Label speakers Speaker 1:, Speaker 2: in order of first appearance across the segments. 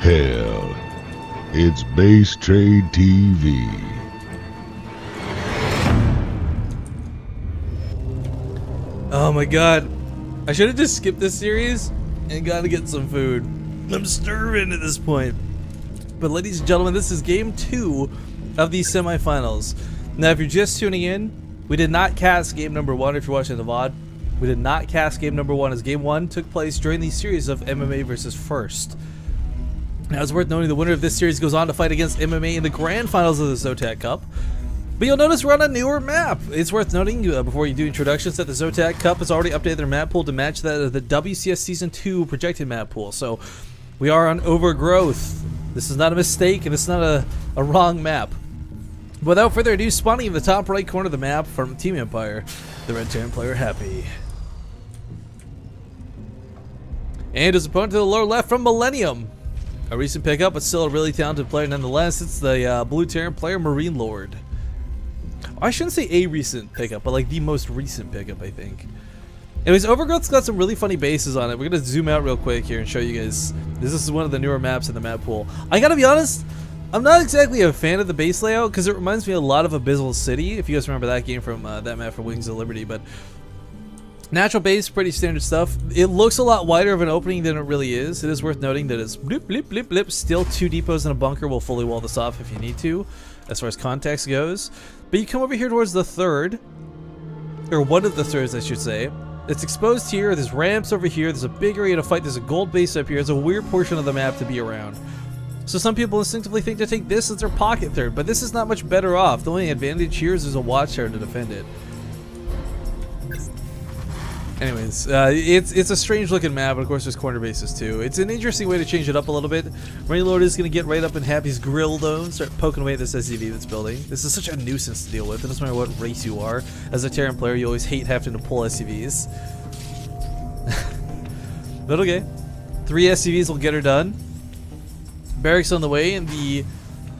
Speaker 1: hell. It's Base Trade TV.
Speaker 2: Oh my god. I should have just skipped this series and got to get some food. I'm starving at this point. But ladies and gentlemen, this is game 2 of these semifinals. Now, if you're just tuning in, we did not cast game number 1 if you're watching the VOD. We did not cast game number 1 as game 1 took place during the series of MMA versus First. Now, it's worth noting the winner of this series goes on to fight against MMA in the grand finals of the ZOTAC Cup. But you'll notice we're on a newer map. It's worth noting, before you do introductions, that the ZOTAC Cup has already updated their map pool to match that of the WCS Season 2 projected map pool. So, we are on Overgrowth. This is not a mistake, and it's not a wrong map. Without further ado, spawning in the top right corner of the map from Team Empire, the Red Terran player Happy. And his opponent to the lower left from Millennium. A recent pickup, but still a really talented player nonetheless. It's the Blue Terran player MarineLord. I shouldn't say a recent pickup, but like the most recent pickup, I think. Anyways, Overgrowth's got some really funny bases on it. We're going to zoom out real quick here and show you guys. This is one of the newer maps in the map pool. I gotta be honest, I'm not exactly a fan of the base layout because it reminds me a lot of Abyssal City, if you guys remember that game from that map from Wings of Liberty. But natural base, pretty standard stuff. It looks a lot wider of an opening than it really is. It is worth noting that it's blip, blip, blip, blip. Still 2 depots and a bunker will fully wall this off if you need to, as far as context goes. But you come over here towards the third, or one of the thirds, I should say. It's exposed here. There's ramps over here. There's a big area to fight. There's a gold base up here. There's a weird portion of the map to be around. So some people instinctively think to take this as their pocket third, but this is not much better off. The only advantage here is there's a watchtower to defend it. Anyways, it's a strange looking map, and of course there's corner bases too. It's an interesting way to change it up a little bit. MarineLord is going to get right up in Happy's grill though and start poking away at this SUV that's building. This is such a nuisance to deal with. It doesn't matter what race you are. As a Terran player, you always hate having to pull SUVs. But okay. 3 SUVs will get her done. Barracks on the way, and the...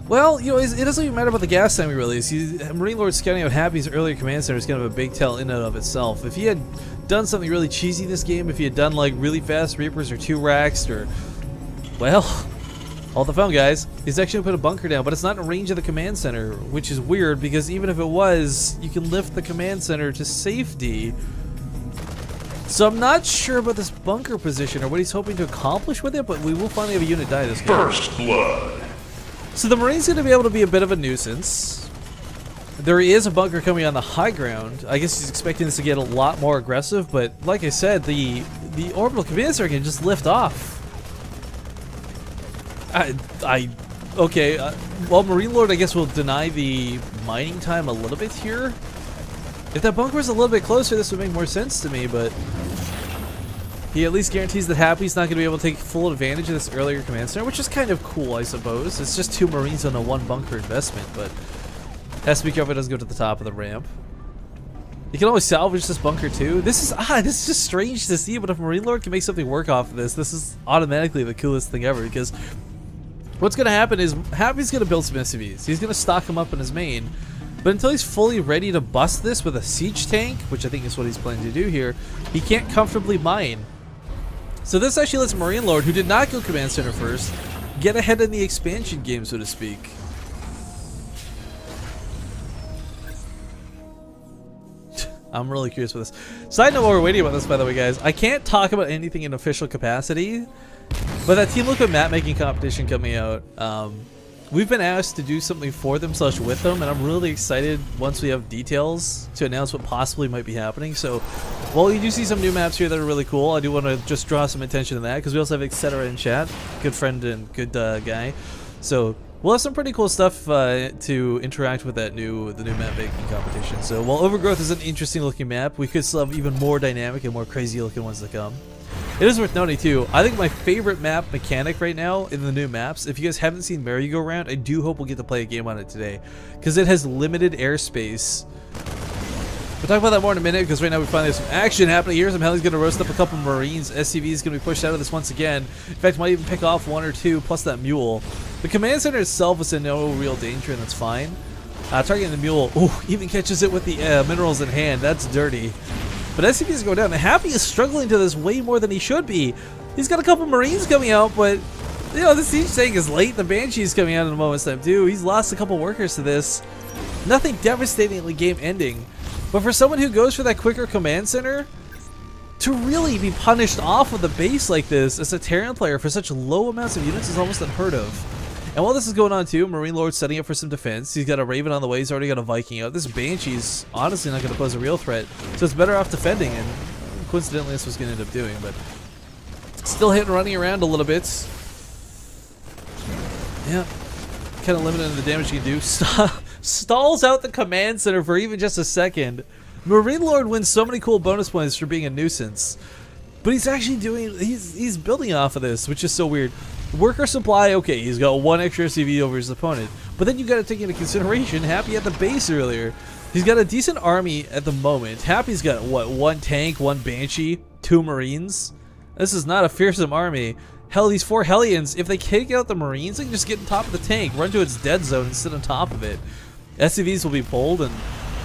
Speaker 2: Well, you know, it doesn't even matter about the gas time we release. MarineLord scouting out Happy's earlier command center is kind of a big tell in and of itself. If he had done something really cheesy this game, if he had done like really fast Reapers or 2 racks or, well, all the fun guys, he's actually put a bunker down, but it's not in range of the command center, which is weird because even if it was, you can lift the command center to safety. So I'm not sure about this bunker position or what he's hoping to accomplish with it, but we will finally have a unit die this game.
Speaker 3: First blood.
Speaker 2: So the Marine's going to be able to be a bit of a nuisance. There is a bunker coming on the high ground. I guess he's expecting this to get a lot more aggressive, but like I said, the orbital command center can just lift off. Okay, well, MarineLord, I guess, will deny the mining time a little bit here. If that bunker was a little bit closer, this would make more sense to me, but he at least guarantees that Happy's not going to be able to take full advantage of this earlier command center, which is kind of cool, I suppose. It's just 2 Marines on a 1 bunker investment, but has to be careful it doesn't go to the top of the ramp. You can always salvage this bunker too. This is just strange to see, but if MarineLord can make something work off of this, this is automatically the coolest thing ever, because what's going to happen is Happy's going to build some SUVs. He's going to stock them up in his main, but until he's fully ready to bust this with a siege tank, which I think is what he's planning to do here, he can't comfortably mine. So this actually lets MarineLord, who did not go command center first, get ahead in the expansion game, so to speak. I'm really curious for this. Side note while we're waiting about this, by the way, guys, I can't talk about anything in official capacity, but that Team Liquid map making competition coming out, we've been asked to do something for them / with them, and I'm really excited once we have details to announce what possibly might be happening. So while you do see some new maps here that are really cool, I do want to just draw some attention to that, because we also have Etc. in chat, good friend and good guy. So we'll have some pretty cool stuff to interact with the new map making competition. So while Overgrowth is an interesting looking map, we could still have even more dynamic and more crazy looking ones to come. It is worth noting too, I think my favorite map mechanic right now in the new maps, if you guys haven't seen Merry-Go-Round, I do hope we'll get to play a game on it today, because it has limited airspace. We'll talk about that more in a minute, because right now we finally have some action happening here. Some heli's going to roast up a couple Marines. SCV is going to be pushed out of this once again. In fact, might even pick off 1 or 2, plus that mule. The command center itself is in no real danger, and that's fine. Targeting the mule, even catches it with the minerals in hand. That's dirty. But SCP is going down. Happy is struggling to this way more than he should be. He's got a couple Marines coming out, but You know, the siege tank is late. The Banshee's coming out in a moment's time too. He's lost a couple workers to this. Nothing devastatingly game ending. But for someone who goes for that quicker command center, to really be punished off of the base like this as a Terran player for such low amounts of units is almost unheard of. And while this is going on too, MarineLord's setting up for some defense. He's got a Raven on the way. He's already got a Viking out. This Banshee's honestly not going to pose a real threat. So it's better off defending. And coincidentally, this was going to end up doing. But still hitting, running around a little bit. Yeah. Kind of limited in the damage you can do. Stalls out the command center for even just a second. MarineLord wins so many cool bonus points for being a nuisance, but he's actually doing, he's building off of this, which is so weird. Worker supply, okay, he's got one extra CV over his opponent, but then you got to take into consideration Happy at the base earlier. He's got a decent army at the moment. Happy's got what, one tank, one Banshee, 2 Marines. This is not a fearsome army. Hell, these 4 Hellions, if they kick out the Marines, they can just get on top of the tank, run to its dead zone and sit on top of it. SCVs will be pulled, and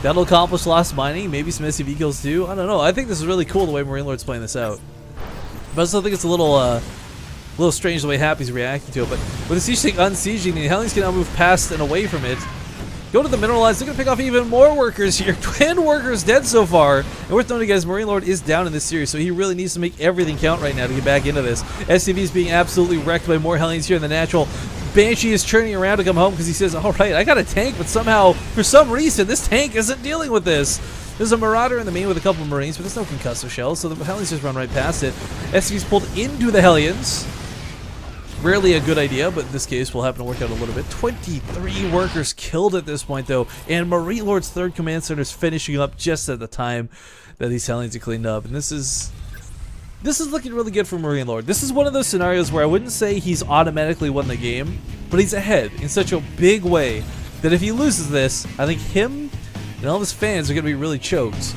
Speaker 2: that'll accomplish lost mining, maybe some SCV kills too. I don't know. I think this is really cool the way MarineLord's playing this out. But I still think it's a little strange the way Happy's reacting to it. But with the siege tank unsieging, the Hellions can now move past and away from it. Go to the mineralized. They're going to pick off even more workers here. 10 workers dead so far. And worth noting, guys, MarineLord is down in this series, so he really needs to make everything count right now to get back into this. SCV's being absolutely wrecked by more Hellions here in the natural. Banshee is churning around to come home because he says, alright, I got a tank, but somehow, for some reason, this tank isn't dealing with this. There's a Marauder in the main with a couple of Marines, but there's no concussive shells, so the Hellions just run right past it. SCV's pulled into the Hellions. Rarely a good idea, but in this case will happen to work out a little bit. 23 workers killed at this point, though, and MarineLord's 3rd command center is finishing up just at the time that these Hellions are cleaned up, and this is looking really good for MarineLord. This is one of those scenarios where I wouldn't say he's automatically won the game, but he's ahead in such a big way that if he loses this, I think him and all of his fans are going to be really choked.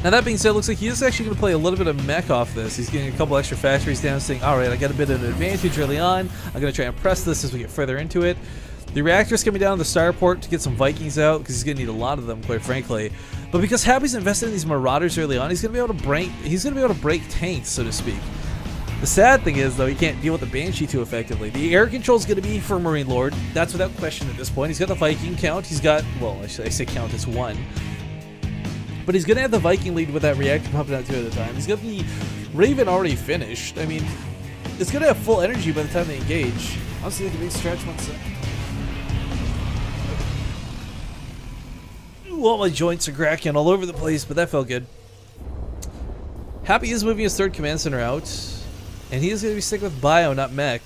Speaker 2: Now that being said, it looks like he is actually going to play a little bit of mech off this. He's getting a couple extra factories down, saying, alright, I got a bit of an advantage early on. I'm going to try and press this as we get further into it. The reactor's coming down to the starport to get some Vikings out, because he's going to need a lot of them, quite frankly. But because Happy's invested in these Marauders early on, he's going to be able to break tanks, so to speak. The sad thing is, though, he can't deal with the Banshee too effectively. The air control is going to be for MarineLord. That's without question at this point. He's got the Viking count. He's got, well, I say count, it's 1. But he's going to have the Viking lead with that reactor pumping out 2 at a time. He's got the Raven already finished. I mean, it's going to have full energy by the time they engage. I'll see like a big stretch one sec. Well, my joints are cracking all over the place, but that felt good. Happy is moving his 3rd command center out, and he is going to be sticking with Bio, not Mech.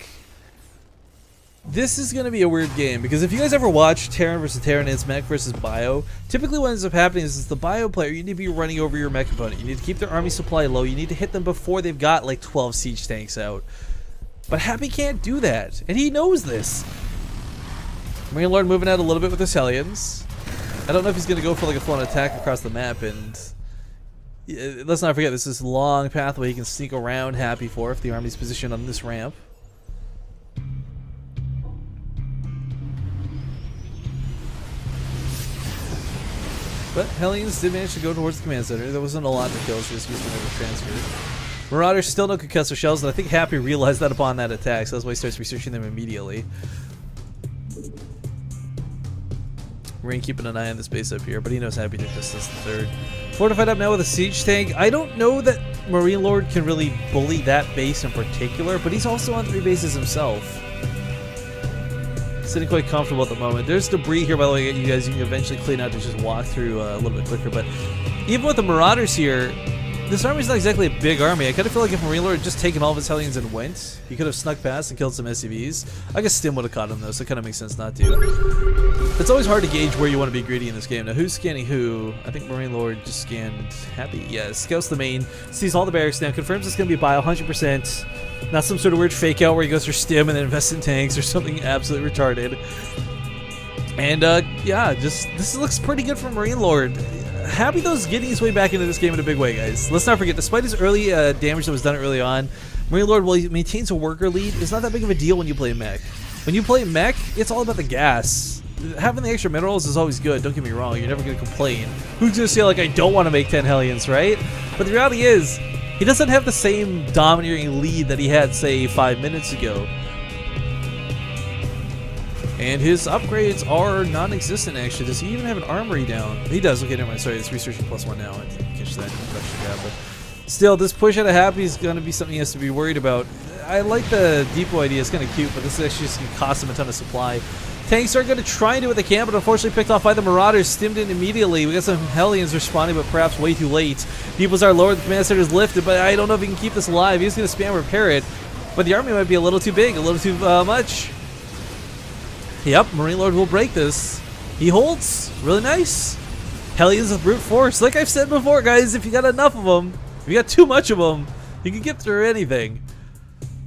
Speaker 2: This is going to be a weird game, because if you guys ever watch Terran versus Terran and it's Mech versus Bio, typically what ends up happening is the Bio player, you need to be running over your Mech opponent. You need to keep their army supply low. You need to hit them before they've got like 12 siege tanks out. But Happy can't do that, and he knows this. MarineLord moving out a little bit with his Hellions. I don't know if he's going to go for like a full-on attack across the map, and let's not forget, this is a long pathway he can sneak around Happy for if the army's positioned on this ramp. But Hellions did manage to go towards the command center. There wasn't a lot to kill, so just used another transfer. Marauders still no concussive shells, and I think Happy realized that upon that attack, so that's why he starts researching them immediately. Marine keeping an eye on this base up here, but he knows Happy did this as the 3rd. Fortified up now with a siege tank. I don't know that MarineLord can really bully that base in particular, but he's also on 3 bases himself. Sitting quite comfortable at the moment. There's debris here, by the way, you guys you can eventually clean out to just walk through a little bit quicker, but even with the Marauders here, this army's not exactly a big army. I kind of feel like if MarineLord had just taken all of his Hellions and went, he could have snuck past and killed some SCVs. I guess Stim would have caught him though, so it kind of makes sense not to. It's always hard to gauge where you want to be greedy in this game. Now, who's scanning who? I think MarineLord just scanned Happy. Yeah, scouts the main, sees all the barracks now, confirms it's going to be Bio 100%. Not some sort of weird fake out where he goes for Stim and then invests in tanks or something absolutely retarded. And yeah, this looks pretty good for MarineLord. Happy though is getting his way back into this game in a big way, guys. Let's not forget, despite his early damage that was done early on, MarineLord, while he maintains a worker lead, is not that big of a deal when you play Mech. When you play Mech, it's all about the gas. Having the extra minerals is always good, don't get me wrong, you're never going to complain. Who's going to say, like, I don't want to make 10 Hellions, right? But the reality is, He doesn't have the same domineering lead that he had, say, 5 minutes ago. And his upgrades are non-existent, actually. Does he even have an armory down? He does. Okay, never mind. Sorry, it's researching +1 now. I didn't catch that question down, but still, this push out of Happy is going to be something he has to be worried about. I like the depot idea. It's kind of cute, but this is actually just going to cost him a ton of supply. Tanks are going to try and do what they can, but unfortunately picked off by the Marauders, stimmed in immediately. We got some Hellions responding, but perhaps way too late. Depots are lower, the command center is lifted, but I don't know if he can keep this alive. He's going to spam repair it, but the army might be a little too big, a little too much. Yep, MarineLord will break this. He holds. Really nice. Hellions with brute force. Like I've said before, guys, if you got enough of them, if you got too much of them, you can get through anything.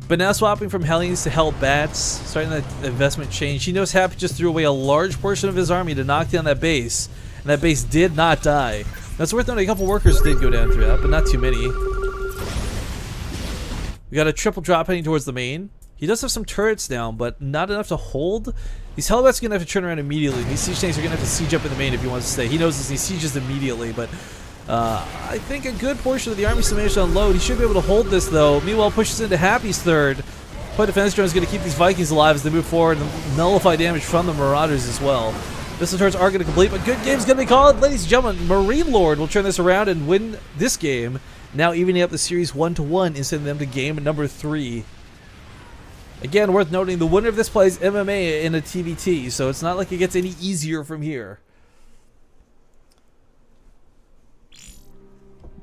Speaker 2: But now swapping from Hellions to Hell Bats, starting that investment change. He knows Happy just threw away a large portion of his army to knock down that base, and that base did not die. That's worth noting. A couple workers did go down through that, but not too many. We got a triple drop heading towards the main. He does have some turrets down, but not enough to hold. These Hellbats are going to have to turn around immediately. These siege tanks are going to have to siege up in the main if he wants to stay. He knows this, he sieges immediately, but I think a good portion of the army still managed to unload. He should be able to hold this, though. Meanwhile, pushes into Happy's third. Point defense drone is going to keep these Vikings alive as they move forward and nullify damage from the Marauders as well. Missile turrets are going to complete, but good game's going to be called. Ladies and gentlemen, MarineLord will turn this around and win this game, now evening up the series 1-1 and sending them to game number 3. Again, worth noting, the winner of this plays MMA in a TVT, so it's not like it gets any easier from here.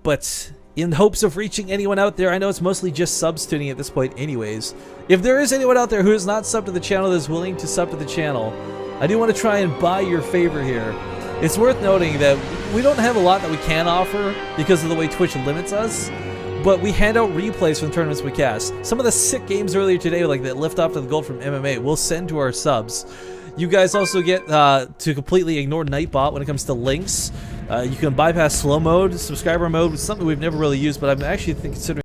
Speaker 2: But in hopes of reaching anyone out there, I know it's mostly just subs tuning at this point anyways. If there is anyone out there who is not subbed to the channel that is willing to sub to the channel, I do want to try and buy your favor here. It's worth noting that we don't have a lot that we can offer because of the way Twitch limits us, but we hand out replays from tournaments we cast. Some of the sick games earlier today, like that lift off to the gold from MMA, we'll send to our subs. You guys also get to completely ignore Nightbot when it comes to links. You can bypass slow mode, subscriber mode, which is something we've never really used, but I'm actually considering